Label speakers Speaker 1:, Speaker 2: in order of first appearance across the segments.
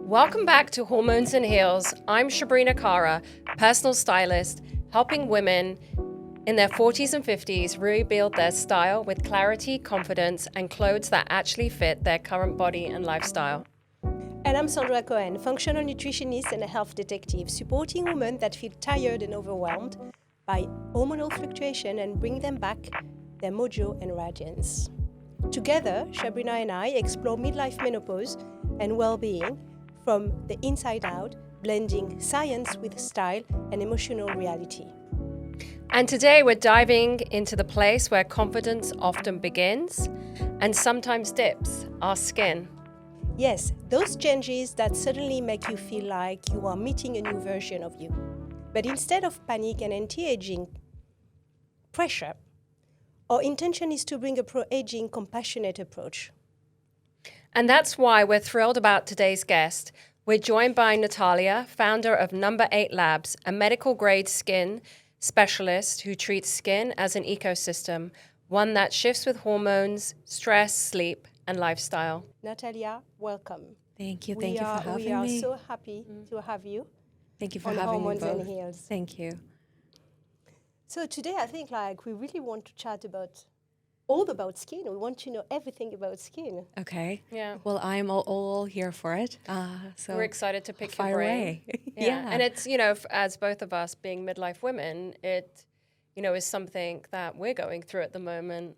Speaker 1: Welcome back to Hormones and Heels. I'm Shabrina Kara, personal stylist, helping women in their 40s and 50s rebuild their style with clarity, confidence, and clothes that actually fit their current body and lifestyle.
Speaker 2: And I'm Sandra Cohen, functional nutritionist and a health detective, supporting women that feel tired and overwhelmed by hormonal fluctuation and bring them back their mojo and radiance. Together, Shabrina and I explore midlife menopause and well-being from the inside out, blending science with style and emotional reality.
Speaker 1: And today we're diving into the place where confidence often begins and sometimes dips, our skin.
Speaker 2: Yes, those changes that suddenly make you feel like you are meeting a new version of you. But instead of panic and anti-aging pressure, our intention is to bring a pro-aging, compassionate approach.
Speaker 1: And that's why we're thrilled about today's guest. We're joined by Natalia, founder of Number 8 Labs, a medical-grade skin specialist who treats skin as an ecosystem, one that shifts with hormones, stress, sleep, and lifestyle.
Speaker 2: Natalia, welcome.
Speaker 3: Thank you. Thank you for having me.
Speaker 2: We are so happy to have you.
Speaker 3: Thank you for
Speaker 2: on
Speaker 3: having
Speaker 2: Hormones
Speaker 3: me both.
Speaker 2: and Heels.
Speaker 3: Thank you.
Speaker 2: So today I think we really want to chat all about skin. We want to know everything about skin.
Speaker 3: Okay.
Speaker 1: Yeah.
Speaker 3: Well, I'm all here for it. So
Speaker 1: We're excited to pick your
Speaker 3: fire
Speaker 1: brain.
Speaker 3: away.
Speaker 1: Yeah. And it's, as both of us being midlife women, it, is something that we're going through at the moment.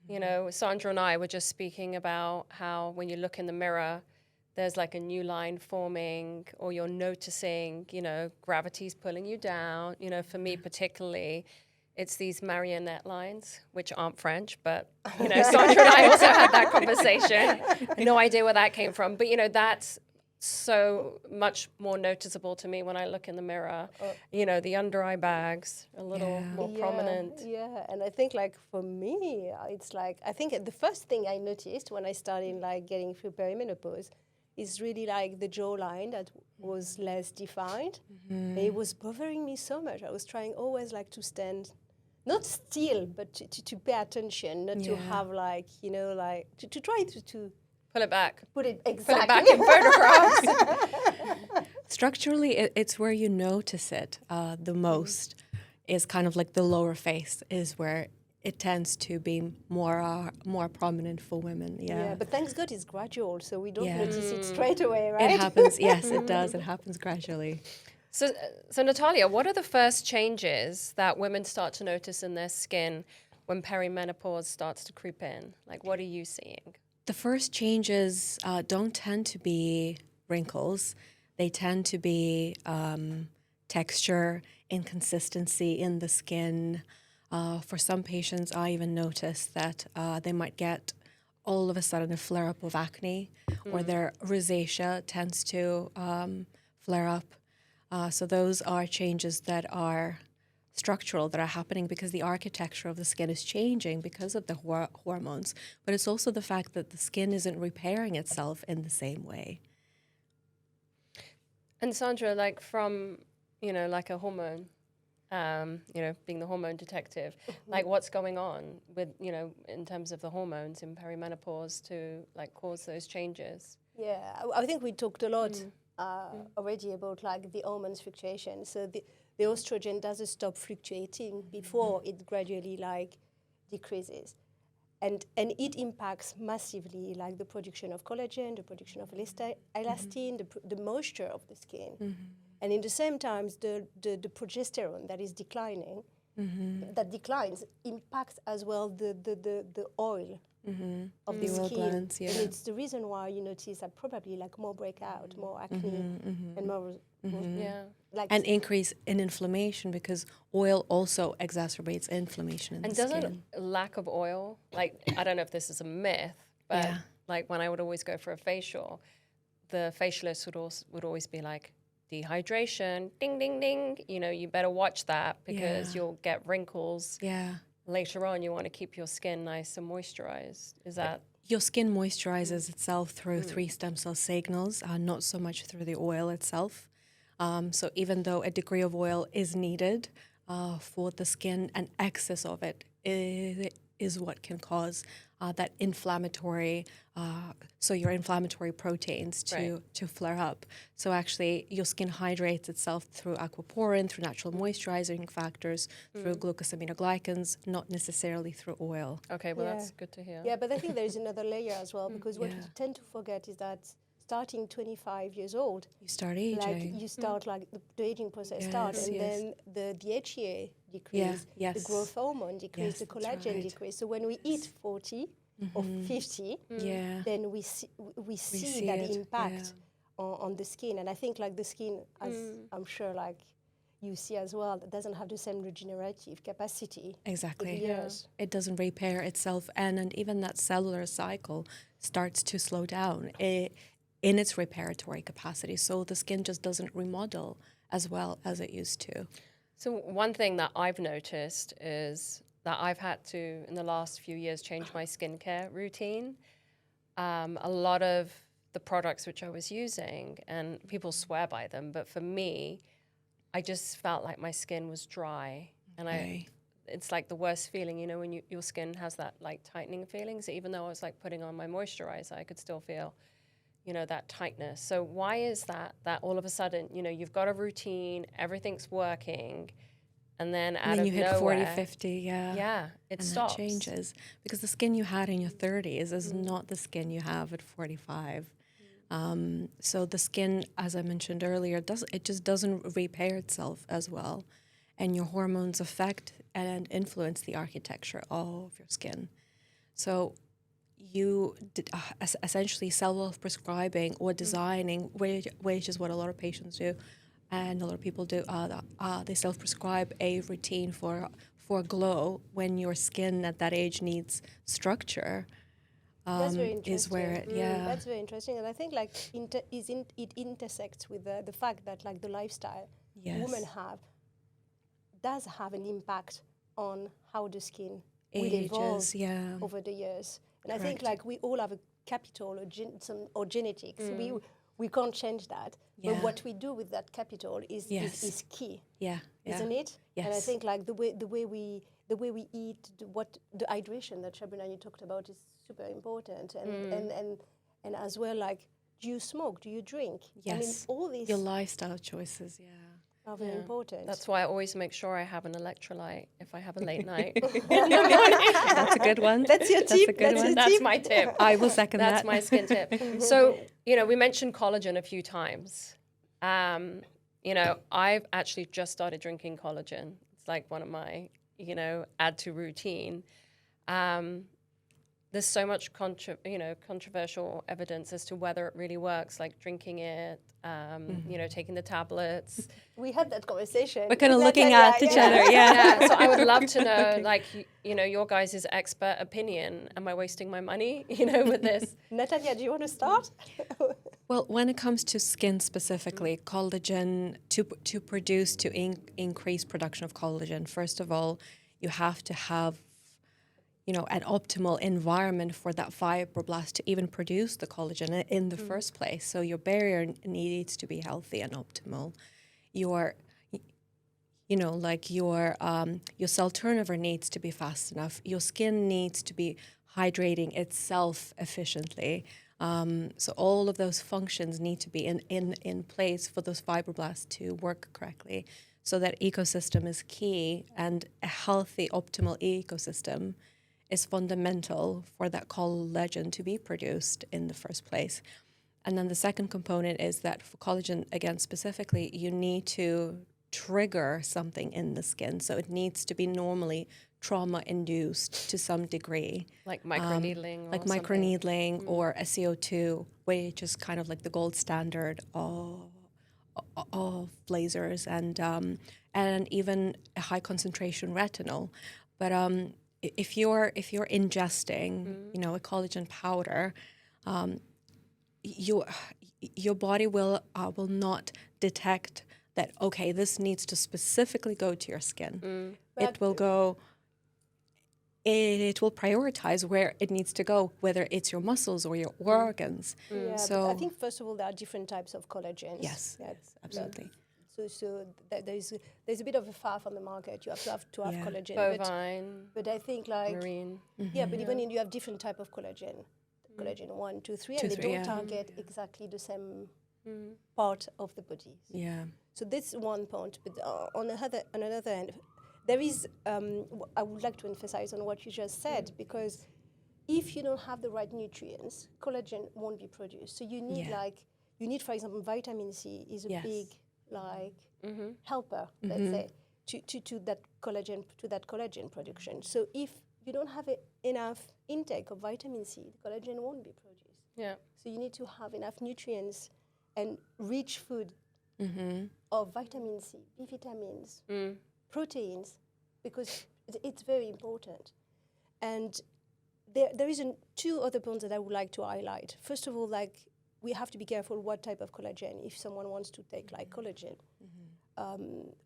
Speaker 1: Mm-hmm. Sandra and I were just speaking about how when you look in the mirror, there's like a new line forming, or you're noticing, gravity's pulling you down. For me particularly, it's these marionette lines, which aren't French, but, Sandra and I also had that conversation. No idea where that came from. But, that's so much more noticeable to me when I look in the mirror. The under eye bags a little more prominent.
Speaker 2: Yeah, and I think for me, it's I think the first thing I noticed when I started getting through perimenopause is really the jawline that was less defined. Mm-hmm. It was bothering me so much. I was trying always to stand, not still, but to pay attention, not to have to try to
Speaker 1: pull it back.
Speaker 2: Put it exactly.
Speaker 1: Put it back in photographs.
Speaker 3: Structurally, it's where you notice it the most. Is kind of the lower face is where it tends to be more prominent for women.
Speaker 2: Yeah, but thanks God it's gradual, so we don't notice it straight away, right?
Speaker 3: It happens. Yes, it does. It happens gradually.
Speaker 1: So Natalia, what are the first changes that women start to notice in their skin when perimenopause starts to creep in? What are you seeing?
Speaker 3: The first changes don't tend to be wrinkles. They tend to be texture, inconsistency in the skin. For some patients, I even notice that they might get all of a sudden a flare-up of acne, or their rosacea tends to flare up. So those are changes that are structural, that are happening because the architecture of the skin is changing because of the hormones. But it's also the fact that the skin isn't repairing itself in the same way.
Speaker 1: And Sandra, from, a hormone, being the hormone detective, what's going on with, in terms of the hormones in perimenopause to cause those changes?
Speaker 2: Yeah, I think we talked a lot already about the hormones fluctuation. So the estrogen doesn't stop fluctuating before it gradually decreases. And it impacts massively the production of collagen, the production of elastin, the moisture of the skin. Mm-hmm. And in the same time, the progesterone that is declining, that declines, impacts as well the oil of the skin.
Speaker 3: Glands, yeah.
Speaker 2: And it's the reason why you notice that probably more breakout, more acne, and more
Speaker 3: an increase in inflammation, because oil also exacerbates inflammation in the skin.
Speaker 1: And doesn't lack of oil, I don't know if this is a myth, but when I would always go for a facial, the facialist would always be dehydration, ding, ding, ding. You better watch that because you'll get wrinkles.
Speaker 3: Yeah.
Speaker 1: Later on, you want to keep your skin nice and moisturized. Is that?
Speaker 3: Your skin moisturizes itself through 3 stem cell signals, not so much through the oil itself. So even though a degree of oil is needed for the skin, an excess of it is what can cause that inflammatory, so your inflammatory proteins to flare up. So actually your skin hydrates itself through aquaporin, through natural moisturizing factors, through glucosaminoglycans, not necessarily through oil.
Speaker 1: Okay, well, that's good to hear.
Speaker 2: Yeah, but I think there is another layer as well, because what we tend to forget is that starting 25 years old,
Speaker 3: You start aging.
Speaker 2: like you start like the aging process starts, and then the HA decrease, the growth hormone decrease, the collagen decrease. So when we eat 40 or 50, then we see that impact on the skin. And I think like the skin, as I'm sure like you see as well, that doesn't have the same regenerative capacity.
Speaker 3: Exactly. It doesn't repair itself, and even that cellular cycle starts to slow down in its reparatory capacity. So the skin just doesn't remodel as well as it used to.
Speaker 1: So one thing that I've noticed is that I've had to, in the last few years, change my skincare routine. A lot of the products which I was using, and people swear by them, but for me, I just felt like my skin was dry. And it's like the worst feeling, you know, when your skin has that like tightening feeling. So even though I was like putting on my moisturizer, I could still feel, you know, that tightness. So why is that all of a sudden, you know, you've got a routine, everything's working, and then out of
Speaker 3: you hit
Speaker 1: nowhere,
Speaker 3: 40, 50,
Speaker 1: it
Speaker 3: and
Speaker 1: stops.
Speaker 3: that changes. Because the skin you had in your 30s is not the skin you have at 45. So the skin, as I mentioned earlier, it just doesn't repair itself as well. And your hormones affect and influence the architecture of your skin. So you essentially self-prescribing or designing, which is what a lot of patients do, and a lot of people do. They self-prescribe a routine for glow when your skin at that age needs structure.
Speaker 2: That's very interesting.
Speaker 3: Is where
Speaker 2: that's very interesting, and I think like it intersects with the fact that like the lifestyle women does have an impact on how the skin will evolve over the years. And I think like we all have a capital or genetics. We can't change that. But what we do with that capital is key. Isn't it?
Speaker 3: Yes.
Speaker 2: And I think like the way we eat, the hydration that Sabrina you talked about is super important. And as well, like, do you smoke? Do you drink?
Speaker 3: Yes.
Speaker 2: I mean, all these
Speaker 3: your lifestyle choices,
Speaker 2: are very important.
Speaker 1: That's why I always make sure I have an electrolyte if I have a late night.
Speaker 3: That's a good one.
Speaker 2: That's your tip.
Speaker 1: That's my tip.
Speaker 3: I will second that.
Speaker 1: That's my skin tip. So, you know, we mentioned collagen a few times. You know, I've actually just started drinking collagen. It's like one of my, you know, add to routine. There's so much controversial evidence as to whether it really works, like drinking it, you know, taking the tablets.
Speaker 2: We had that conversation.
Speaker 3: We're kind of looking at each other,
Speaker 1: So I would love to know, like, you know, your guys' expert opinion. Am I wasting my money, you know, with this?
Speaker 2: Natalia, do you want to start?
Speaker 3: Well, when it comes to skin specifically, collagen, to increase production of collagen, first of all, you have to have, you know, an optimal environment for that fibroblast to even produce the collagen in the first place. So your barrier needs to be healthy and optimal. Your cell turnover needs to be fast enough. Your skin needs to be hydrating itself efficiently. So all of those functions need to be in place for those fibroblasts to work correctly. So that ecosystem is key, and a healthy, optimal ecosystem is fundamental for that collagen to be produced in the first place. And then the second component is that for collagen, again, specifically, you need to trigger something in the skin. So it needs to be normally trauma-induced to some degree.
Speaker 1: Like microneedling
Speaker 3: microneedling or a CO2, which is kind of like the gold standard of lasers, and even a high concentration retinol. But if you're ingesting, you know, a collagen powder, your body will not detect that. Okay, this needs to specifically go to your skin. It will go. It will prioritize where it needs to go, whether it's your muscles or your organs.
Speaker 2: Yeah,
Speaker 3: so
Speaker 2: I think first of all there are different types of collagens.
Speaker 3: Yes, absolutely.
Speaker 2: There's a bit of a faff on the market. You have to have
Speaker 3: Yeah.
Speaker 2: collagen.
Speaker 1: Bovine,
Speaker 2: But I think like
Speaker 1: marine.
Speaker 2: yeah, but even you have different type of collagen, collagen 1, 2, 3, and they
Speaker 3: 3,
Speaker 2: don't
Speaker 3: yeah.
Speaker 2: target exactly the same part of the body.
Speaker 3: Yeah.
Speaker 2: So that's one point. But on another end, there is. I would like to emphasize on what you just said, because if you don't have the right nutrients, collagen won't be produced. So you need for example, vitamin C is a
Speaker 3: Yes.
Speaker 2: big helper, let's say, to that collagen production. So if you don't have enough intake of vitamin C, the collagen won't be produced.
Speaker 1: Yeah.
Speaker 2: So you need to have enough nutrients and rich food of vitamin C, B vitamins, proteins, because it's very important. And there is two other points that I would like to highlight. First of all, like, we have to be careful what type of collagen. If someone wants to take like collagen,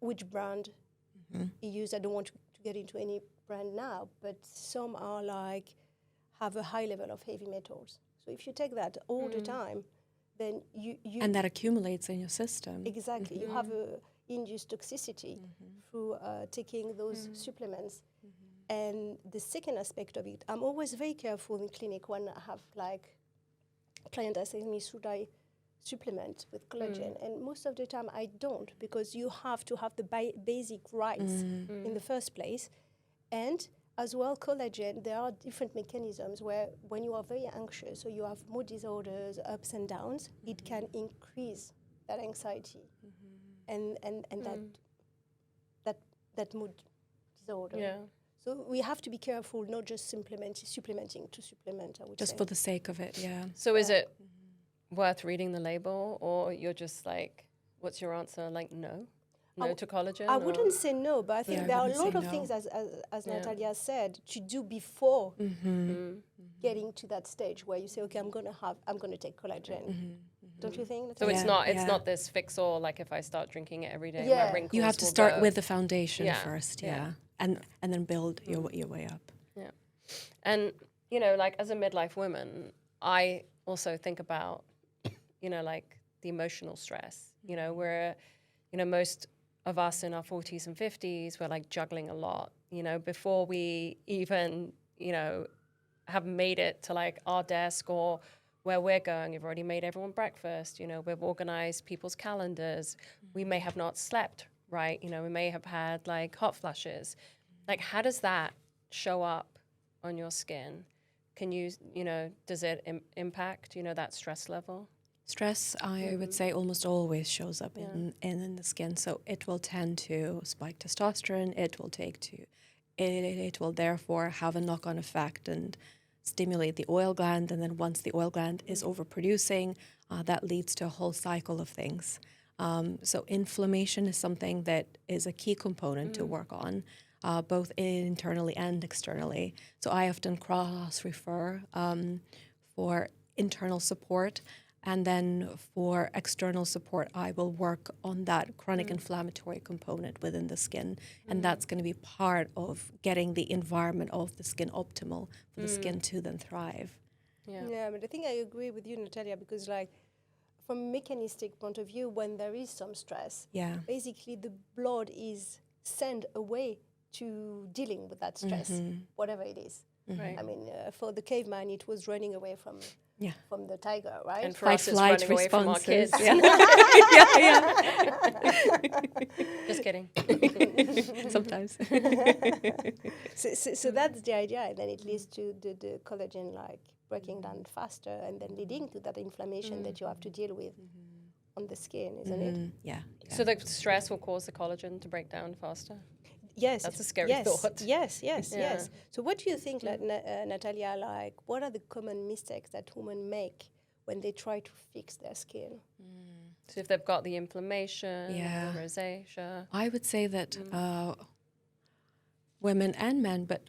Speaker 2: which brand you use. I don't want to get into any brand now, but some are like have a high level of heavy metals. So if you take that all the time, then you
Speaker 3: And that accumulates in your system.
Speaker 2: exactly you have a induced toxicity through taking those supplements. And the second aspect of it, I'm always very careful in clinic when I have like client asking me, should I supplement with collagen? And most of the time I don't, because you have to have the basic rights in the first place. And as well, collagen, there are different mechanisms where when you are very anxious or you have mood disorders, ups and downs, it can increase that anxiety and that mood disorder.
Speaker 1: Yeah.
Speaker 2: So we have to be careful, not just supplementing to supplement, I would
Speaker 3: Just
Speaker 2: say.
Speaker 3: for the sake of it, yeah.
Speaker 1: So is it worth reading the label, or you're just like, what's your answer? Like, no? No to collagen?
Speaker 2: I wouldn't say no, but I think
Speaker 3: Yeah, I
Speaker 2: there are a
Speaker 3: wouldn't
Speaker 2: lot
Speaker 3: say
Speaker 2: of
Speaker 3: no.
Speaker 2: things, as Natalia said, to do before getting to that stage where you say, okay, I'm gonna take collagen. Don't you think?
Speaker 1: So
Speaker 2: Natalia?
Speaker 1: it's not this fix all, like if I start drinking it every day,
Speaker 2: Yeah.
Speaker 1: my wrinkles
Speaker 3: You have to
Speaker 1: will
Speaker 3: start
Speaker 1: go.
Speaker 3: with the foundation
Speaker 1: Yeah.
Speaker 3: first,
Speaker 1: Yeah.
Speaker 3: and then build your way up.
Speaker 1: Yeah. And, you know, like as a midlife woman, I also think about, you know, like the emotional stress. You know, we're, you know, most of us in our 40s and 50s, we're like juggling a lot, you know, before we even, you know, have made it to like our desk or where we're going. We've already made everyone breakfast, you know, we've organized people's calendars. We may have not slept right, you know, we may have had like hot flushes. Like, how does that show up on your skin? Can you, you know, does it impact, you know, that stress level?
Speaker 3: Stress, I would say, almost always shows up in the skin. So it will tend to spike testosterone. It will therefore have a knock-on effect and stimulate the oil gland. And then once the oil gland is overproducing, that leads to a whole cycle of things. So inflammation is something that is a key component to work on, both internally and externally. So I often cross-refer for internal support. And then for external support, I will work on that chronic inflammatory component within the skin. And that's going to be part of getting the environment of the skin optimal for the skin to then thrive.
Speaker 2: Yeah, but I think I agree with you, Natalia, because like from a mechanistic point of view, when there is some stress, basically the blood is sent away to dealing with that stress, whatever it is.
Speaker 1: Right.
Speaker 2: I mean, for the caveman, it was running away from the tiger, right?
Speaker 1: And for
Speaker 3: Fight,
Speaker 1: us, it's
Speaker 3: flight
Speaker 1: running away from our kids. Just kidding.
Speaker 3: Sometimes.
Speaker 2: So that's the idea, and then it leads to the collagen like breaking down faster, and then leading to that inflammation that you have to deal with on the skin, isn't it?
Speaker 3: Yeah.
Speaker 1: So the stress will cause the collagen to break down faster?
Speaker 2: Yes.
Speaker 1: That's a scary thought.
Speaker 2: Yes. So what do you think, Natalia, like, what are the common mistakes that women make when they try to fix their skin?
Speaker 1: So if they've got the inflammation,
Speaker 3: Yeah.
Speaker 1: the rosacea.
Speaker 3: I would say that women and men, but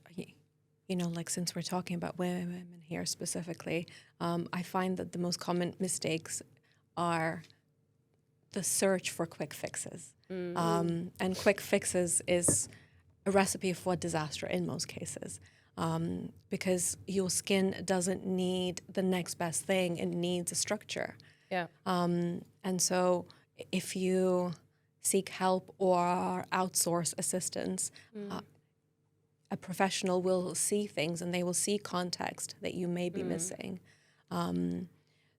Speaker 3: you know, like since we're talking about women here specifically, I find that the most common mistakes are the search for quick fixes. And quick fixes is a recipe for disaster in most cases, because your skin doesn't need the next best thing, it needs a structure.
Speaker 1: Yeah.
Speaker 3: And so if you seek help or outsource assistance. A professional will see things and they will see context that you may be missing.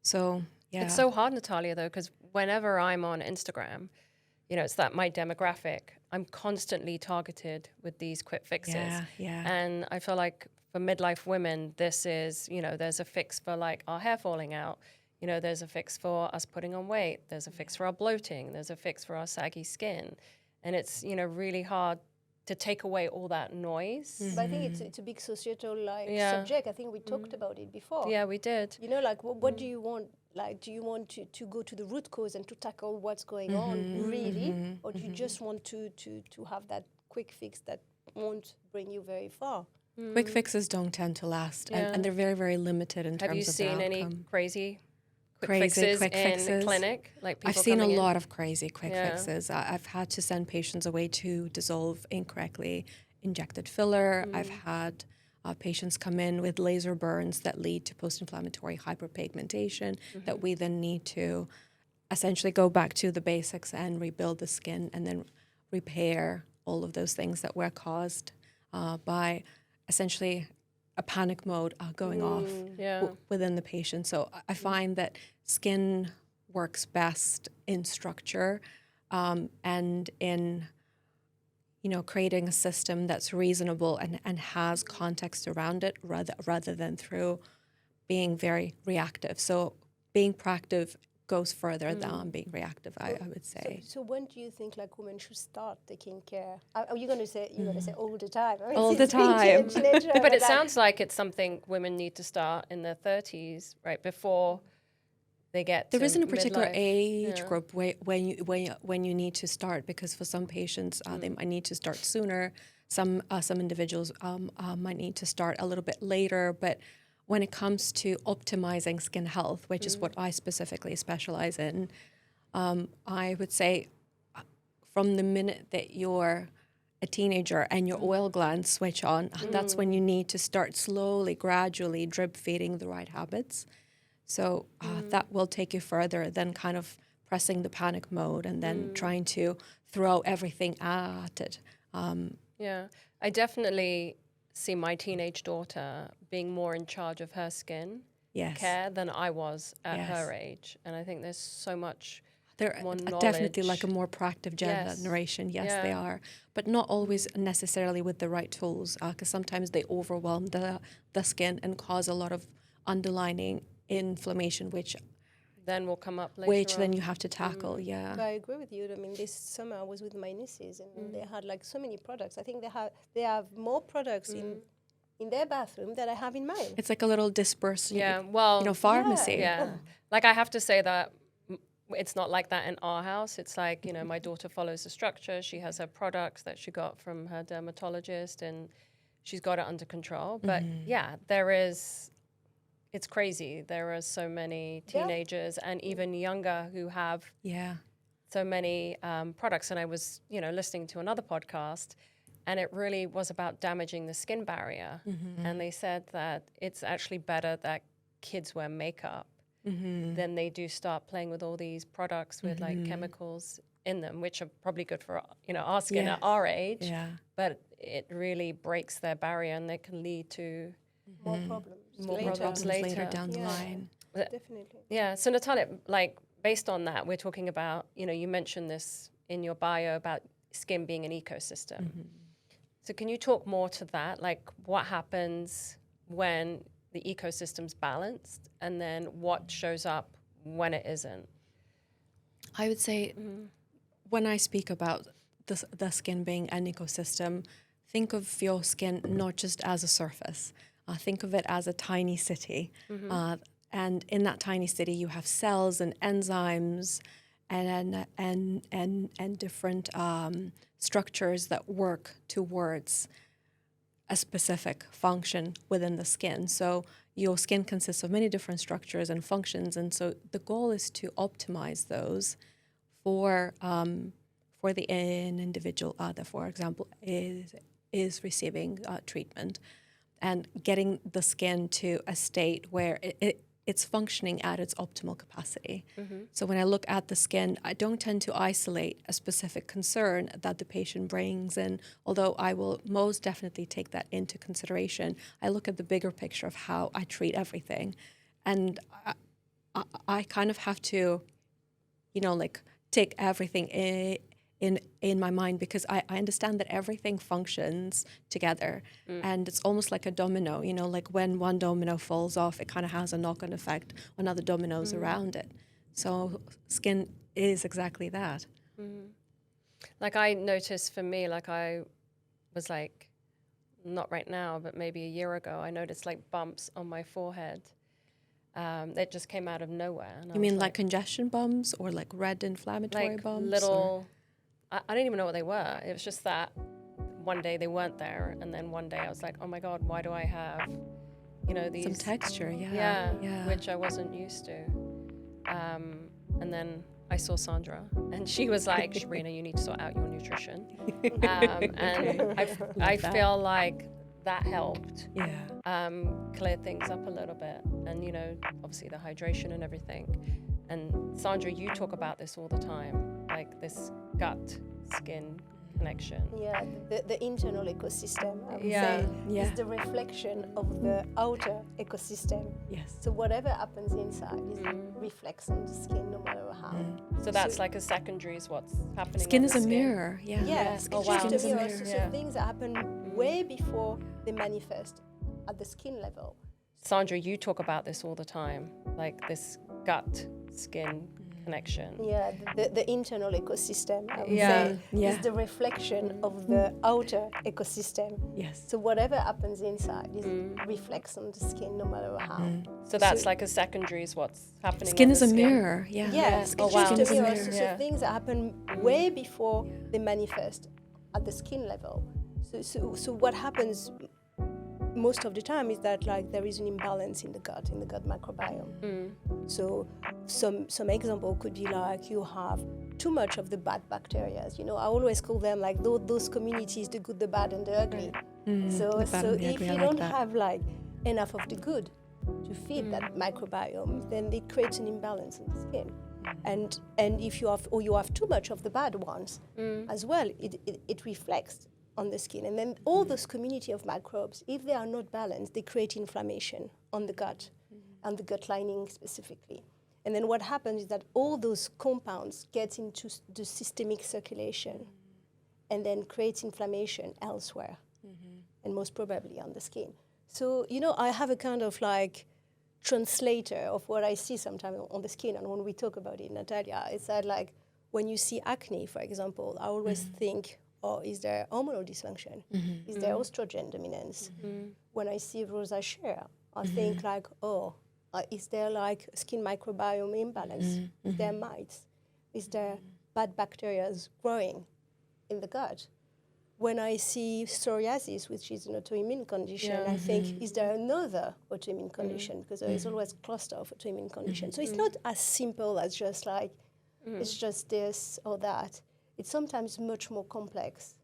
Speaker 3: So, yeah.
Speaker 1: It's so hard, Natalia, though, because whenever I'm on Instagram, you know, it's that my demographic, I'm constantly targeted with these quick fixes.
Speaker 3: Yeah.
Speaker 1: And I feel like for midlife women, this is, you know, there's a fix for like our hair falling out. You know, there's a fix for us putting on weight. There's a fix for our bloating. There's a fix for our saggy skin. And it's, you know, really hard to take away all that noise.
Speaker 2: But I think it's a big societal subject. I think we talked about it before.
Speaker 1: Yeah, we did.
Speaker 2: You know, like what do you want? Like, do you want to go to the root cause and to tackle what's going on really, or do you just want to have that quick fix that won't bring you very far?
Speaker 3: Quick fixes don't tend to last, and they're very, very limited in terms of
Speaker 1: Have you seen any crazy quick
Speaker 3: fixes
Speaker 1: in clinic? Like people
Speaker 3: I've seen a
Speaker 1: coming in?
Speaker 3: lot of crazy quick fixes. I've had to send patients away to dissolve incorrectly injected filler. I've had patients come in with laser burns that lead to post-inflammatory hyperpigmentation that we then need to essentially go back to the basics and rebuild the skin and then repair all of those things that were caused by essentially a panic mode going off within the patient. So I find that skin works best in structure and in, you know, creating a system that's reasonable and has context around it rather than through being very reactive. So being proactive goes further than being reactive, I would say.
Speaker 2: So when do you think like women should start taking care? Are you going to say all the time? I mean,
Speaker 3: all the
Speaker 2: it's
Speaker 3: time.
Speaker 2: nature,
Speaker 1: But it sounds like it's something women need to start in their 30s, right, before they get
Speaker 3: there
Speaker 1: to
Speaker 3: isn't a particular
Speaker 1: midlife.
Speaker 3: age group when you need to start, because for some patients they might need to start sooner. Some individuals might need to start a little bit later. But when it comes to optimizing skin health, which is what I specifically specialize in, I would say from the minute that you're a teenager and your oil glands switch on, that's when you need to start slowly, gradually drip feeding the right habits. So that will take you further than kind of pressing the panic mode and then trying to throw everything at it.
Speaker 1: Yeah, I definitely see my teenage daughter being more in charge of her skin care than I was at her age. And I think there's so much more knowledge.
Speaker 3: Definitely like a more proactive generation. Yes, they are. But not always necessarily with the right tools, because sometimes they overwhelm the skin and cause a lot of underlying inflammation, which
Speaker 1: then will come up later
Speaker 3: which
Speaker 1: on.
Speaker 3: Then you have to tackle.
Speaker 2: I agree with you. I mean, this summer I was with my nieces and they had like so many products. I think they have more products in their bathroom than I have in mine.
Speaker 3: It's like a little dispersed pharmacy.
Speaker 1: Yeah. Like I have to say that it's not like that in our house. It's like, you know, my daughter follows the structure. She has her products that she got from her dermatologist and she's got it under control. But it's crazy. There are so many teenagers and even younger who have so many products. And I was, listening to another podcast, and it really was about damaging the skin barrier. And they said that it's actually better that kids wear makeup than they do start playing with all these products with like chemicals in them, which are probably good for our skin at our age. Yeah. But it really breaks their barrier, and they can lead to
Speaker 2: more problems.
Speaker 3: Problems later down the line.
Speaker 2: Definitely.
Speaker 1: Yeah. So Natalia, like based on that, we're talking about, you mentioned this in your bio about skin being an ecosystem. So can you talk more to that? Like what happens when the ecosystem's balanced, and then what shows up when it isn't?
Speaker 3: I would say when I speak about the skin being an ecosystem, think of your skin not just as a surface. Think of it as a tiny city. And in that tiny city, you have cells and enzymes and different structures that work towards a specific function within the skin. So your skin consists of many different structures and functions, and so the goal is to optimize those for the individual that, for example, is receiving treatment, and getting the skin to a state where it's functioning at its optimal capacity. So when I look at the skin, I don't tend to isolate a specific concern that the patient brings in, although I will most definitely take that into consideration. I look at the bigger picture of how I treat everything. And I kind of have to, like take everything in my mind, because I understand that everything functions together, and it's almost like a domino, like when one domino falls off, it kind of has a knock-on effect on other dominoes around it. So skin is exactly that.
Speaker 1: Like I noticed for me, like I was like, not right now, but maybe a year ago, I noticed like bumps on my forehead. That just came out of nowhere. And
Speaker 3: You mean like congestion bumps or like red inflammatory
Speaker 1: like
Speaker 3: bumps?
Speaker 1: little, I didn't even know what they were. It was just that one day they weren't there, and then one day I was like, oh my God, why do I have, these...
Speaker 3: Some texture,
Speaker 1: Yeah, which I wasn't used to. And then I saw Sandra, and she was like, Sharina, you need to sort out your nutrition. And I feel like that helped clear things up a little bit. And, obviously the hydration and everything. And Sandra, you talk about this all the time, like this gut-skin connection.
Speaker 2: Yeah, the internal ecosystem, I would
Speaker 1: Yeah.
Speaker 2: say, is the reflection of the outer ecosystem.
Speaker 3: Yes.
Speaker 2: So whatever happens inside is reflects on the skin, no matter how.
Speaker 1: So that's like a secondary is what's happening.
Speaker 3: Skin
Speaker 1: on
Speaker 3: is
Speaker 1: the
Speaker 3: a
Speaker 1: skin.
Speaker 3: mirror. Yeah.
Speaker 2: Yes,
Speaker 1: Oh,
Speaker 2: it's
Speaker 1: wow.
Speaker 2: just a
Speaker 3: Skin is a
Speaker 2: mirror.
Speaker 3: mirror.
Speaker 2: So things that happen way before they manifest at the skin level.
Speaker 1: Sandra, you talk about this all the time, like this gut-skin connection.
Speaker 2: Yeah, the internal ecosystem, I would
Speaker 1: Yeah.
Speaker 2: say,
Speaker 3: Yeah.
Speaker 2: is the reflection of the outer ecosystem.
Speaker 3: Yes.
Speaker 2: So whatever happens inside is reflects on the skin, no matter how.
Speaker 1: So that's like a secondary is what's happening.
Speaker 3: Skin
Speaker 1: on
Speaker 3: is
Speaker 1: the
Speaker 3: a
Speaker 1: skin.
Speaker 3: mirror. Yeah.
Speaker 2: Yes,
Speaker 1: Oh,
Speaker 2: it's
Speaker 1: wow.
Speaker 2: just
Speaker 3: Skin is
Speaker 2: a
Speaker 3: a
Speaker 2: mirror.
Speaker 3: mirror.
Speaker 2: So things that happen way before they manifest at the skin level. So what happens most of the time is that like there is an imbalance in the gut microbiome. So some example could be like you have too much of the bad bacteria. I always call them like those communities, the good, the bad, and the ugly. So
Speaker 3: the bad and the
Speaker 2: if
Speaker 3: ugly, I
Speaker 2: you
Speaker 3: like
Speaker 2: don't
Speaker 3: that.
Speaker 2: have like enough of the good to feed that microbiome, then it creates an imbalance in the skin. And if you have too much of the bad ones as well, it reflects on the skin. And then all those community of microbes, if they are not balanced, they create inflammation on the gut and the gut lining specifically. And then what happens is that all those compounds get into the systemic circulation and then creates inflammation elsewhere, and most probably on the skin. So, I have a kind of like translator of what I see sometimes on the skin. And when we talk about it, Natalia, it's that like when you see acne, for example, I always think, is there hormonal dysfunction? Is there estrogen dominance? When I see rosacea, I think like, is there like skin microbiome imbalance? Is there mites? Is there bad bacteria growing in the gut? When I see psoriasis, which is an autoimmune condition, I think, is there another autoimmune condition? Because there is always a cluster of autoimmune conditions. So it's not as simple as just like, it's just this or that. It's sometimes much more complex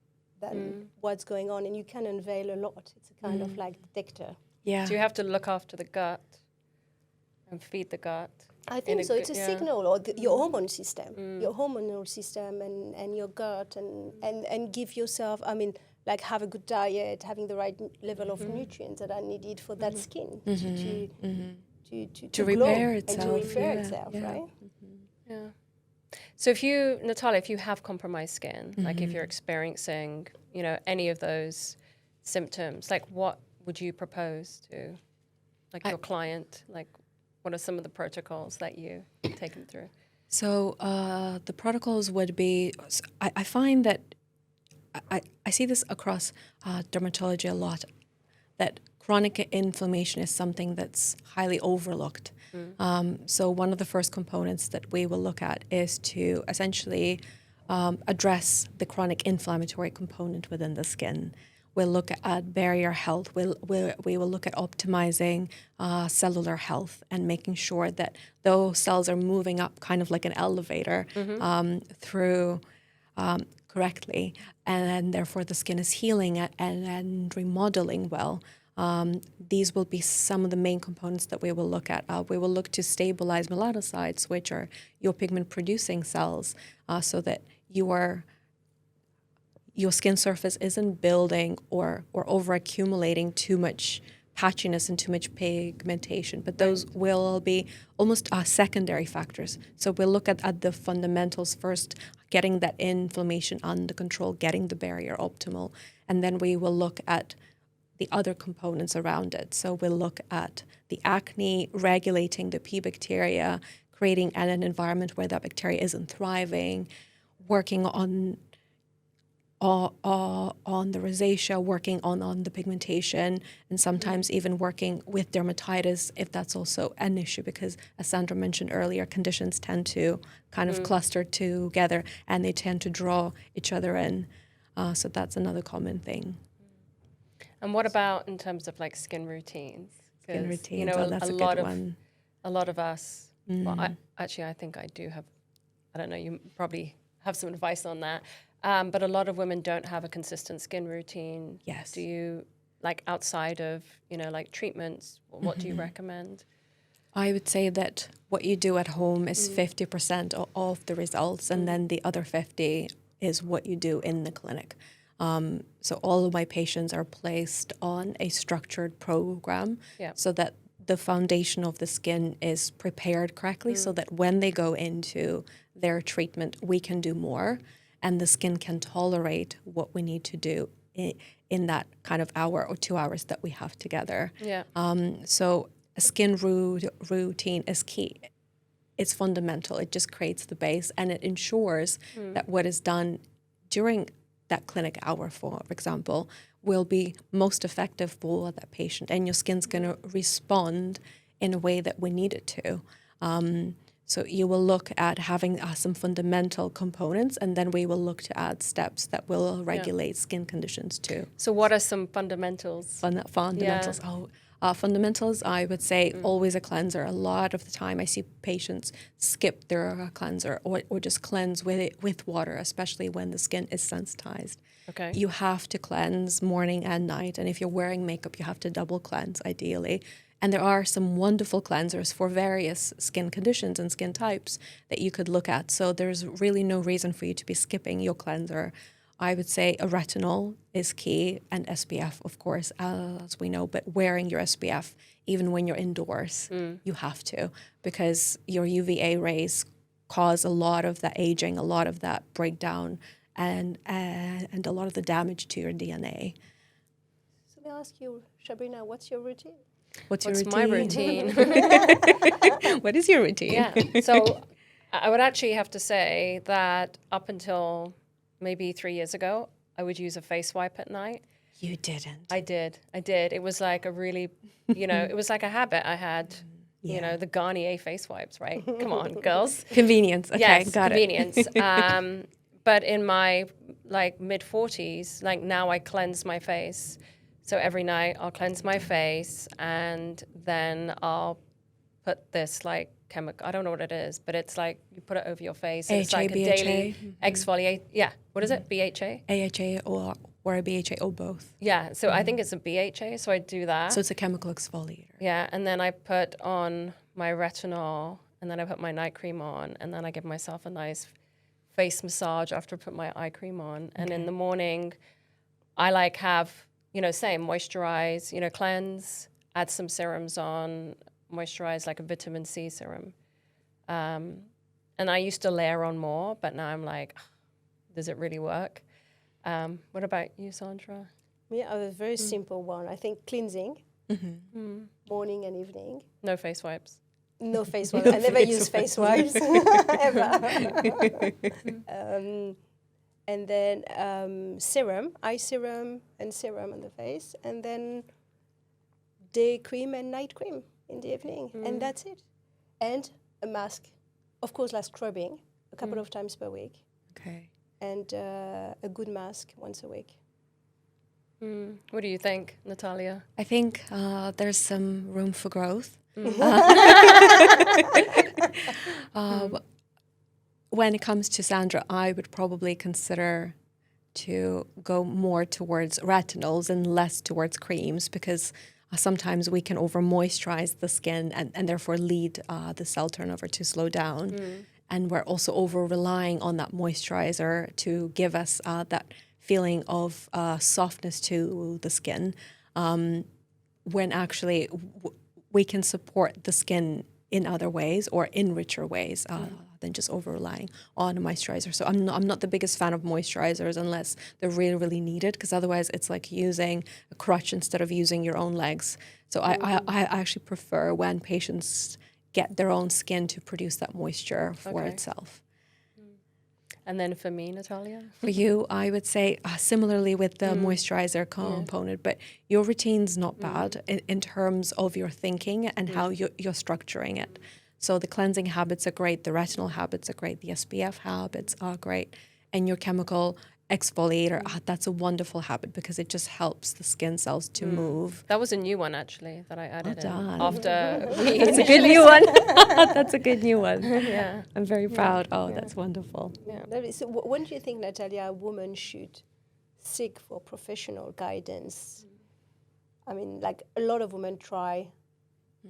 Speaker 2: than what's going on, and you can unveil a lot. It's a kind of like detector.
Speaker 3: Yeah.
Speaker 1: Do you have to look after the gut and feed the gut?
Speaker 2: I think so. It's a signal, or your hormone system, your hormonal system, and your gut, and give yourself. Like have a good diet, having the right level of nutrients that are needed for that skin to
Speaker 3: repair
Speaker 2: glow
Speaker 3: itself.
Speaker 2: and to repair itself, right?
Speaker 1: Yeah. So Natalia, if you have compromised skin, like if you're experiencing, any of those symptoms, like what would you propose to, like your client? Like, what are some of the protocols that you take them through?
Speaker 3: So the protocols would be, I find that I see this across dermatology a lot, that chronic inflammation is something that's highly overlooked. So one of the first components that we will look at is to essentially address the chronic inflammatory component within the skin. We'll look at barrier health. We will look at optimizing cellular health and making sure that those cells are moving up kind of like an elevator through correctly, and therefore the skin is healing and remodeling well. These will be some of the main components that we will look at. We will look to stabilize melanocytes, which are your pigment-producing cells, so that your skin surface isn't building or over-accumulating too much patchiness and too much pigmentation. But those will be almost secondary factors. So we'll look at the fundamentals first, getting that inflammation under control, getting the barrier optimal, and then we will look at the other components around it. So we'll look at the acne, regulating the P bacteria, creating an environment where that bacteria isn't thriving, working on the rosacea, working on the pigmentation, and sometimes even working with dermatitis if that's also an issue, because as Sandra mentioned earlier, conditions tend to kind of cluster together and they tend to draw each other in. So that's another common thing.
Speaker 1: And what about in terms of like skin routines?
Speaker 3: Skin routines,
Speaker 1: you know,
Speaker 3: that's a
Speaker 1: lot
Speaker 3: good
Speaker 1: of
Speaker 3: one.
Speaker 1: a lot of us. Well, I think I do have. I don't know. You probably have some advice on that. But a lot of women don't have a consistent skin routine.
Speaker 3: Yes.
Speaker 1: Do you, like outside of, you know, like treatments, what do you recommend?
Speaker 3: I would say that what you do at home is 50% of the results, and then the other 50 is what you do in the clinic. So all of my patients are placed on a structured program so that the foundation of the skin is prepared correctly so that when they go into their treatment, we can do more and the skin can tolerate what we need to do in that kind of hour or 2 hours that we have together.
Speaker 1: Yeah.
Speaker 3: So a skin routine is key. It's fundamental. It just creates the base and it ensures that what is done during that clinic hour, for example, will be most effective for that patient, and your skin's going to respond in a way that we need it to. So you will look at having some fundamental components, and then we will look to add steps that will regulate skin conditions too.
Speaker 1: So what are some fundamentals?
Speaker 3: Fundamentals. Fundamentals, I would say always a cleanser. A lot of the time I see patients skip their cleanser or just cleanse with water, especially when the skin is sensitized.
Speaker 1: Okay.
Speaker 3: You have to cleanse morning and night. And if you're wearing makeup, you have to double cleanse ideally. And there are some wonderful cleansers for various skin conditions and skin types that you could look at. So there's really no reason for you to be skipping your cleanser. I would say a retinol is key, and SPF, of course, as we know, but wearing your SPF, even when you're indoors, you have to, because your UVA rays cause a lot of that aging, a lot of that breakdown, and a lot of the damage to your DNA.
Speaker 2: So let me ask you, Sabrina, what's your routine?
Speaker 3: What's
Speaker 1: my routine?
Speaker 3: What is your routine?
Speaker 1: Yeah. So I would actually have to say that up until maybe 3 years ago, I would use a face wipe at night.
Speaker 3: You didn't.
Speaker 1: I did. It was like a really, it was like a habit I had, the Garnier face wipes, right? Come on, girls.
Speaker 3: Convenience. Okay,
Speaker 1: yes,
Speaker 3: got
Speaker 1: convenience. But in my mid-40s, now I cleanse my face. So every night I'll cleanse my face and then I'll put this chemical, I don't know what it is, but it's like you put it over your face. And it's like a daily exfoliate. Yeah. What is it? BHA?
Speaker 3: AHA or a BHA or both.
Speaker 1: Yeah. So I think it's a BHA. So I do that.
Speaker 3: So it's a chemical exfoliator.
Speaker 1: Yeah. And then I put on my retinol and then I put my night cream on and then I give myself a nice face massage after I put my eye cream on. And in the morning, I have, same moisturize, cleanse, add some serums on, moisturize like a vitamin C serum. And I used to layer on more, but now I'm like, does it really work? What about you, Sandra?
Speaker 2: Yeah, I have a very simple one. I think cleansing, morning and evening.
Speaker 1: No face wipes.
Speaker 2: No face wipes. I never use face wipes, ever. And then serum, eye serum and serum on the face. And then day cream and night cream in the evening. And that's it. And a mask. Of course, like scrubbing a couple of times per week.
Speaker 3: Okay.
Speaker 2: And a good mask once a week.
Speaker 1: What do you think, Natalia?
Speaker 3: I think there's some room for growth. When it comes to Sandra, I would probably consider to go more towards retinols and less towards creams, because sometimes we can over moisturize the skin and therefore lead the cell turnover to slow down. And we're also over relying on that moisturizer to give us that feeling of softness to the skin, when actually we can support the skin in other ways or in richer ways than just over relying on a moisturizer. So I'm not the biggest fan of moisturizers unless they're really, really needed, because otherwise it's like using a crutch instead of using your own legs. So I actually prefer when patients get their own skin to produce that moisture for itself.
Speaker 1: And then for me, Natalia?
Speaker 3: For you, I would say similarly with the moisturizer component, but your routine's not bad in terms of your thinking and how you're structuring it. So the cleansing habits are great, the retinol habits are great, the SPF habits are great, and your chemical exfoliator, that's a wonderful habit because it just helps the skin cells to move.
Speaker 1: That was a new one, actually, that I added in
Speaker 3: done.
Speaker 1: after
Speaker 3: That's a good new one. That's a good new one.
Speaker 1: Yeah.
Speaker 3: I'm very proud. Oh, that's wonderful.
Speaker 2: Lovely. So when do you think, Natalia, a woman should seek for professional guidance? I mean, like a lot of women try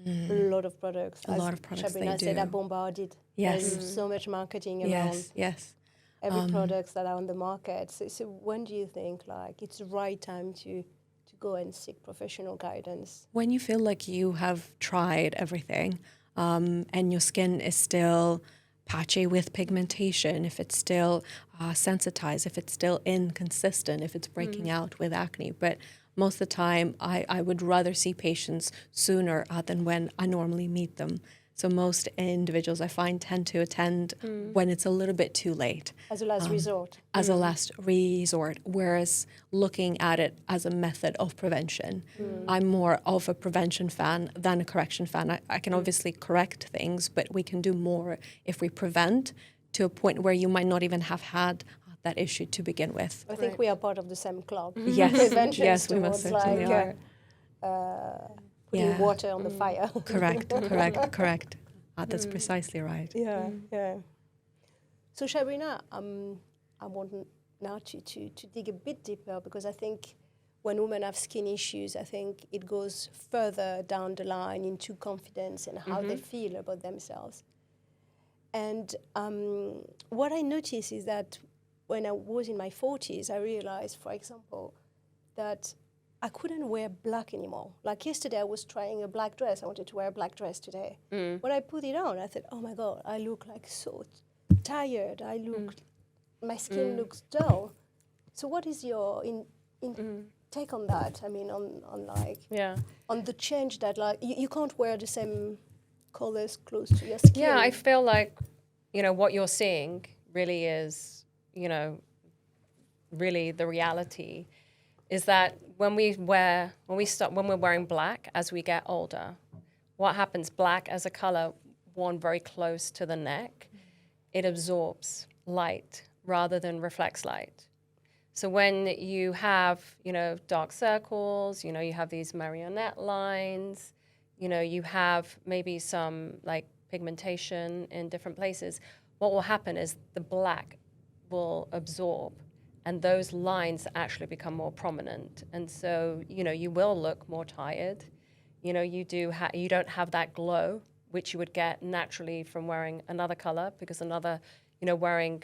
Speaker 2: a lot of products.
Speaker 3: A lot of products
Speaker 2: Sabrina
Speaker 3: they
Speaker 2: said,
Speaker 3: do.
Speaker 2: are bombarded.
Speaker 3: Yes.
Speaker 2: There's so much marketing around
Speaker 3: Yes.
Speaker 2: every products that are on the market. So when do you think like it's the right time to go and seek professional guidance?
Speaker 3: When you feel like you have tried everything and your skin is still patchy with pigmentation, if it's still sensitized, if it's still inconsistent, if it's breaking out with acne. But most of the time, I would rather see patients sooner than when I normally meet them. So most individuals I find tend to attend when it's a little bit too late.
Speaker 2: As a last resort.
Speaker 3: As a last resort, whereas looking at it as a method of prevention. I'm more of a prevention fan than a correction fan. I can obviously correct things, but we can do more if we prevent to a point where you might not even have had that issue to begin with.
Speaker 2: I think we are part of the same club.
Speaker 3: Yes,
Speaker 2: Prevention
Speaker 3: yes, we most
Speaker 2: towards
Speaker 3: certainly
Speaker 2: like
Speaker 3: are.
Speaker 2: putting water on the fire.
Speaker 3: Correct. That's precisely right.
Speaker 2: Yeah. So Sabrina, I want now to dig a bit deeper, because I think when women have skin issues, I think it goes further down the line into confidence and how they feel about themselves. And what I noticed is that when I was in my 40s, I realized, for example, that I couldn't wear black anymore. Like yesterday, I was trying a black dress. I wanted to wear a black dress today. When I put it on, I thought, oh my God, I look like so tired. My skin looks dull. So what is your take on that? I mean, on the change that like you can't wear the same colors close to your skin.
Speaker 1: Yeah, I feel like, what you're seeing really is, really the reality is that when we're wearing black as we get older, what happens? Black as a color worn very close to the neck, it absorbs light rather than reflects light. So when you have, dark circles, you have these marionette lines, you have maybe some like pigmentation in different places, what will happen is the black will absorb and those lines actually become more prominent. And so, you will look more tired. You don't have that glow, which you would get naturally from wearing another color, because wearing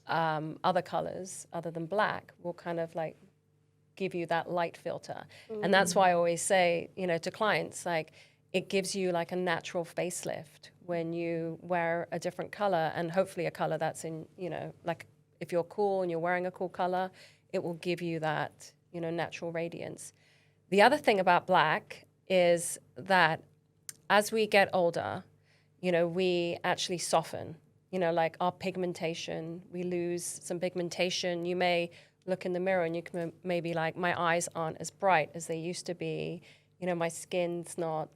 Speaker 1: other colors other than black will kind of like give you that light filter. And that's why I always say, to clients, like it gives you like a natural facelift when you wear a different color, and hopefully a color that's in, like if you're cool and you're wearing a cool color, it will give you that, natural radiance. The other thing about black is that as we get older, we actually soften, like our pigmentation, we lose some pigmentation. You may look in the mirror and you can maybe like, my eyes aren't as bright as they used to be. My skin's not,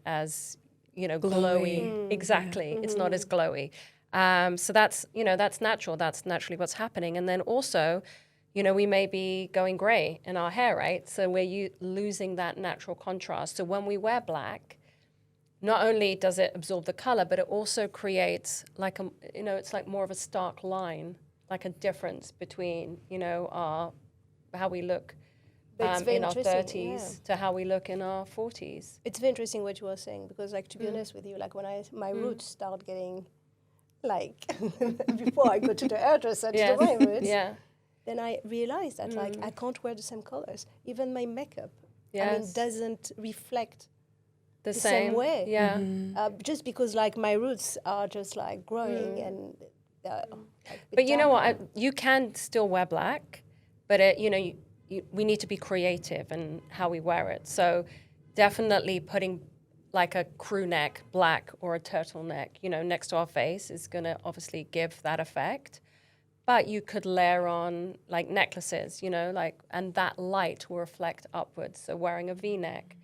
Speaker 1: as, glowy. Exactly. It's not as glowy. So that's, that's natural. That's naturally what's happening. And then also, we may be going gray in our hair, right? So we're losing that natural contrast. So when we wear black, not only does it absorb the color, but it also creates like it's like more of a stark line, like a difference between, you know, how we look
Speaker 2: That's very
Speaker 1: in our
Speaker 2: interesting,
Speaker 1: 30s to how we look in our 40s.
Speaker 2: It's very interesting what you were saying, because like, to be honest with you, like when my roots start getting like before I go to the hairdresser to do my roots,
Speaker 1: Yeah.
Speaker 2: then I realized that like I can't wear the same colors. Even my makeup, I mean,
Speaker 1: Yes.
Speaker 2: doesn't reflect
Speaker 1: The
Speaker 2: same way.
Speaker 1: Yeah.
Speaker 2: Just because like my roots are just like growing and.
Speaker 1: But you know what? You can still wear black, but you know, we need to be creative in how we wear it. So definitely putting like a crew neck black or a turtleneck, you know, next to our face is going to obviously give that effect. But you could layer on like necklaces, you know, like, and that light will reflect upwards. So wearing a V-neck,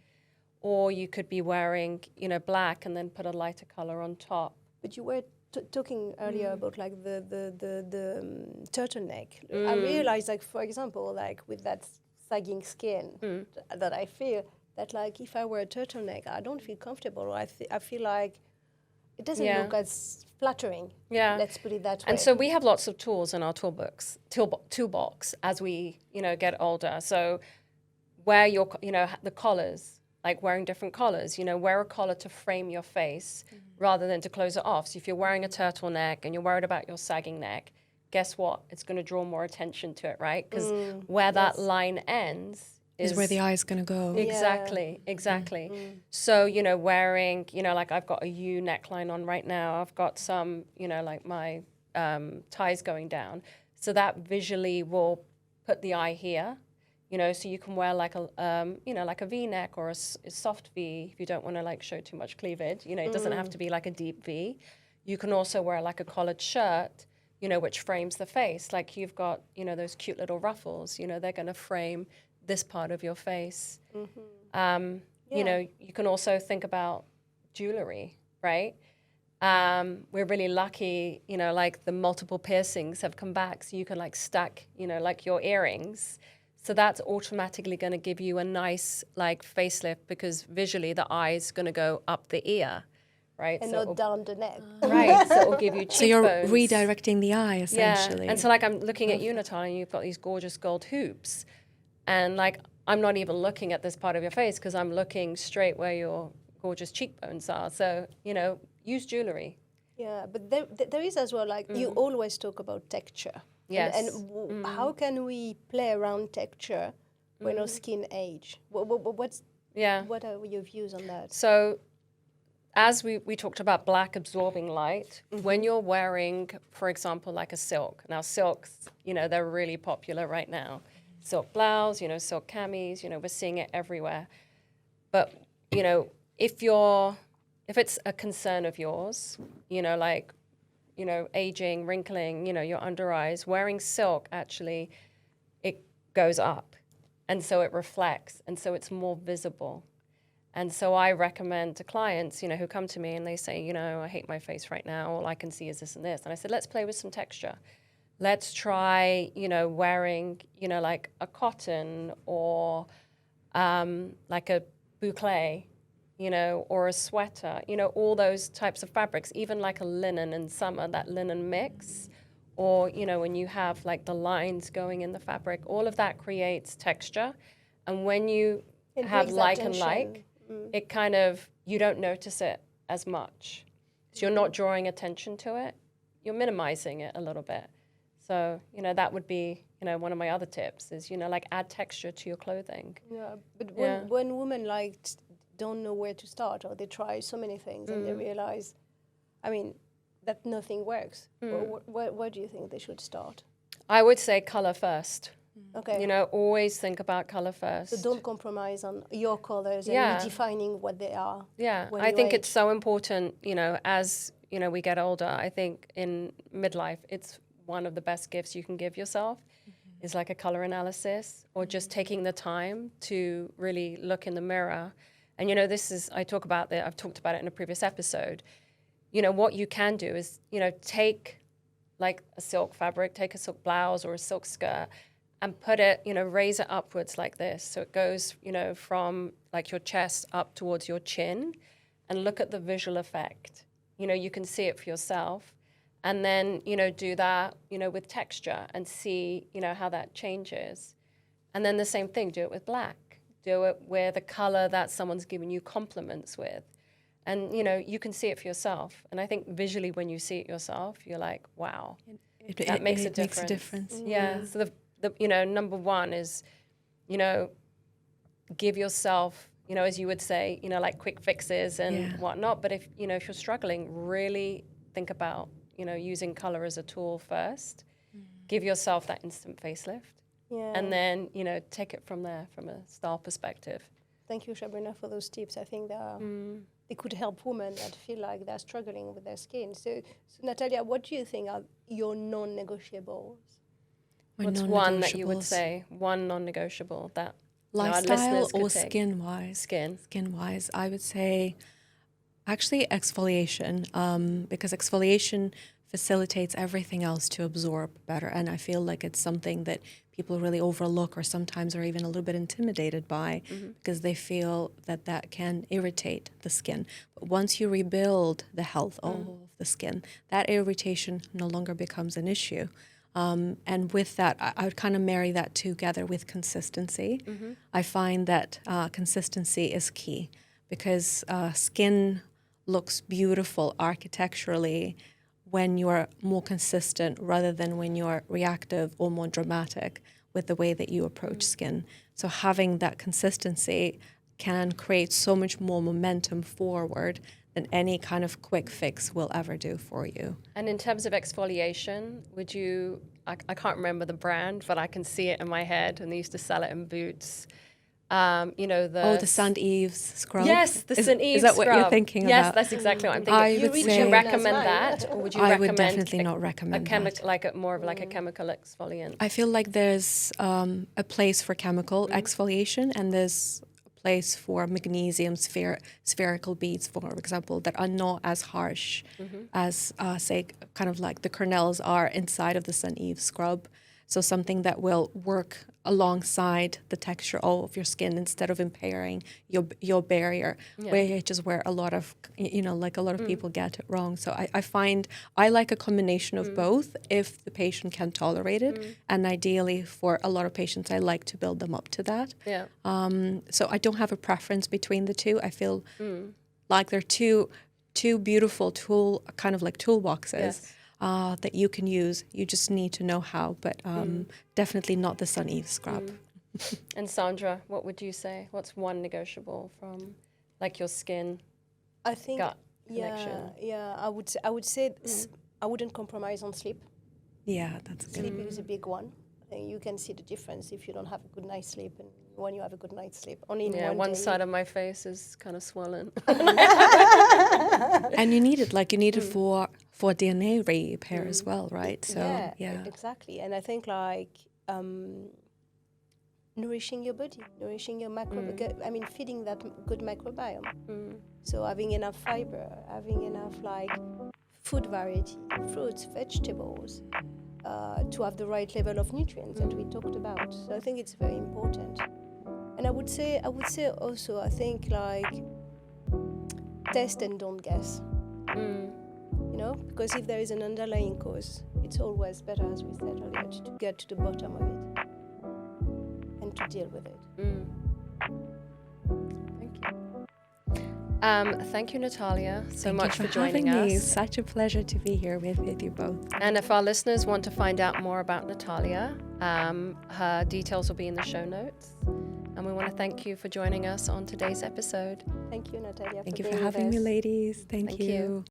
Speaker 1: or you could be wearing, you know, black and then put a lighter color on top.
Speaker 2: But you were talking earlier about like the turtleneck. I realized, like, for example, like with that sagging skin that I feel, that like if I wear a turtleneck, I don't feel comfortable. I feel like it doesn't look as flattering.
Speaker 1: Yeah.
Speaker 2: Let's put it that way.
Speaker 1: And so we have lots of tools in our toolbox as we, you know, get older. So wear your, you know, the collars, like wearing different collars, you know, wear a collar to frame your face rather than to close it off. So if you're wearing a turtleneck and you're worried about your sagging neck, guess what? It's going to draw more attention to it, right? Because where that line ends
Speaker 3: is where the eye is going to go.
Speaker 1: Exactly. So, you know, wearing, you know, like I've got a U neckline on right now. I've got some, you know, like my ties going down. So that visually will put the eye here, you know, so you can wear like a, you know, like a V-neck or a soft V if you don't want to like show too much cleavage. You know, it doesn't have to be like a deep V. You can also wear like a collared shirt, you know, which frames the face. Like you've got, you know, those cute little ruffles, you know, they're going to frame this part of your face. You know, you can also think about jewelry, right? We're really lucky, you know, like the multiple piercings have come back, so you can like stack, you know, like your earrings. So that's automatically going to give you a nice like facelift, because visually the eye is going to go up the ear, right?
Speaker 2: And
Speaker 1: so
Speaker 2: not down the neck.
Speaker 1: Right, so it will give you cheekbones.
Speaker 3: So you're redirecting the eye, essentially.
Speaker 1: Yeah, and so like I'm looking at you, Natalia, and you've got these gorgeous gold hoops. And like, I'm not even looking at this part of your face because I'm looking straight where your gorgeous cheekbones are. So, you know, use jewelry.
Speaker 2: Yeah, but there is as well, like, you always talk about texture.
Speaker 1: Yes.
Speaker 2: And how can we play around texture when our skin age? What are your views on that?
Speaker 1: So as we talked about black absorbing light, when you're wearing, for example, like a silk. Now, silks, you know, they're really popular right now. Silk blouse, you know, silk camis, you know, we're seeing it everywhere. But, you know, if it's a concern of yours, you know, like, you know, aging, wrinkling, you know, your under eyes, wearing silk, actually, it goes up. And so it reflects. And so it's more visible. And so I recommend to clients, you know, who come to me and they say, you know, I hate my face right now. All I can see is this and this. And I said, let's play with some texture. Let's try, you know, wearing, you know, like a cotton or like a boucle, you know, or a sweater, you know, all those types of fabrics, even like a linen in summer, that linen mix, or, you know, when you have like the lines going in the fabric, all of that creates texture. And when you have like and like, it kind of, you don't notice it as much. So you're not drawing attention to it. You're minimizing it a little bit. So, you know, that would be, you know, one of my other tips is, you know, like add texture to your clothing.
Speaker 2: Yeah, but when women like don't know where to start, or they try so many things and they realize, I mean, that nothing works. Where do you think they should start?
Speaker 1: I would say color first.
Speaker 2: Okay.
Speaker 1: You know, always think about color first.
Speaker 2: So don't compromise on your colors and redefining what they are.
Speaker 1: Yeah, I think it's so important, you know, as, you know, we get older. I think in midlife, it's one of the best gifts you can give yourself is like a color analysis, or just taking the time to really look in the mirror. And, you know, I've talked about it in a previous episode. You know, what you can do is, you know, take like a silk fabric, take a silk blouse or a silk skirt and put it, you know, raise it upwards like this. So it goes, you know, from like your chest up towards your chin, and look at the visual effect. You know, you can see it for yourself. And then, do that, with texture and see, how that changes. And then the same thing, do it with black. Do it with a color that someone's giving you compliments with. And, you can see it for yourself. And I think visually when you see it yourself, you're like, wow, that makes a difference.
Speaker 3: Makes a difference.
Speaker 1: Yeah. So number one is, give yourself, as you would say, like quick fixes and whatnot. But if you're struggling, really think about, using color as a tool first. Give yourself that instant facelift.
Speaker 2: Yeah.
Speaker 1: And then, take it from there from a style perspective.
Speaker 2: Thank you, Sabrina, for those tips. I think they could help women that feel like they're struggling with their skin. So Natalia, what do you think are your non-negotiables?
Speaker 1: What's one that you would say? One non-negotiable that
Speaker 3: lifestyle or
Speaker 1: take?
Speaker 3: skin-wise? Skin-wise, I would say actually exfoliation, because exfoliation facilitates everything else to absorb better. And I feel like it's something that people really overlook or sometimes are even a little bit intimidated by because they feel that can irritate the skin. But once you rebuild the health of the skin, that irritation no longer becomes an issue. And with that, I would kind of marry that together with consistency. I find that consistency is key because skin looks beautiful architecturally when you're more consistent rather than when you're reactive or more dramatic with the way that you approach skin. So having that consistency can create so much more momentum forward than any kind of quick fix will ever do for you.
Speaker 1: And in terms of exfoliation, would you, I can't remember the brand, but I can see it in my head, and they used to sell it in Boots.
Speaker 3: The St. Ives scrub.
Speaker 1: Yes, the St. Ives
Speaker 3: Is that
Speaker 1: scrub.
Speaker 3: what you're thinking about?
Speaker 1: Yes, that's exactly what I'm thinking. Would you recommend that, or would you recommend?
Speaker 3: I would definitely not recommend that.
Speaker 1: Like more of like a chemical exfoliant.
Speaker 3: I feel like there's a place for chemical exfoliation, and there's a place for magnesium spherical beads, for example, that are not as harsh as, say, kind of like the kernels are inside of the St. Ives scrub. So something that will work alongside the texture of your skin instead of impairing your barrier, which is where a lot of, people get it wrong. So I find I like a combination of both if the patient can tolerate it. And ideally for a lot of patients, I like to build them up to that.
Speaker 1: Yeah.
Speaker 3: So I don't have a preference between the two. I feel like they're two beautiful toolboxes.
Speaker 1: Yes.
Speaker 3: That you can use. You just need to know how, but definitely not the St. Ives scrub.
Speaker 1: And Sandra, what would you say? What's one negotiable from like your skin?
Speaker 2: I think
Speaker 1: gut connection?
Speaker 2: I would say I wouldn't compromise on sleep.
Speaker 3: Yeah, that's good.
Speaker 2: Sleep is a big one. I think you can see the difference if you don't have a good night's sleep and when you have a good night's sleep. Only in one day.
Speaker 1: Side of my face is kind of swollen.
Speaker 3: And you need it, for DNA repair as well, right? So yeah,
Speaker 2: exactly. And I think nourishing your body, nourishing your feeding that good microbiome. So having enough fiber, having enough food variety, fruits, vegetables, to have the right level of nutrients that we talked about. So I think it's very important. And I would say also, I think test and don't guess. Because if there is an underlying cause, it's always better, as we said earlier, to get to the bottom of it and to deal with it.
Speaker 1: Thank you. Thank you, Natalia, so much for joining us.
Speaker 3: It's such a pleasure to be here with you both.
Speaker 1: And if our listeners want to find out more about Natalia, her details will be in the show notes. And we want to thank you for joining us on today's episode.
Speaker 2: Thank you, Natalia.
Speaker 3: Thank you for having me, ladies. Thank you.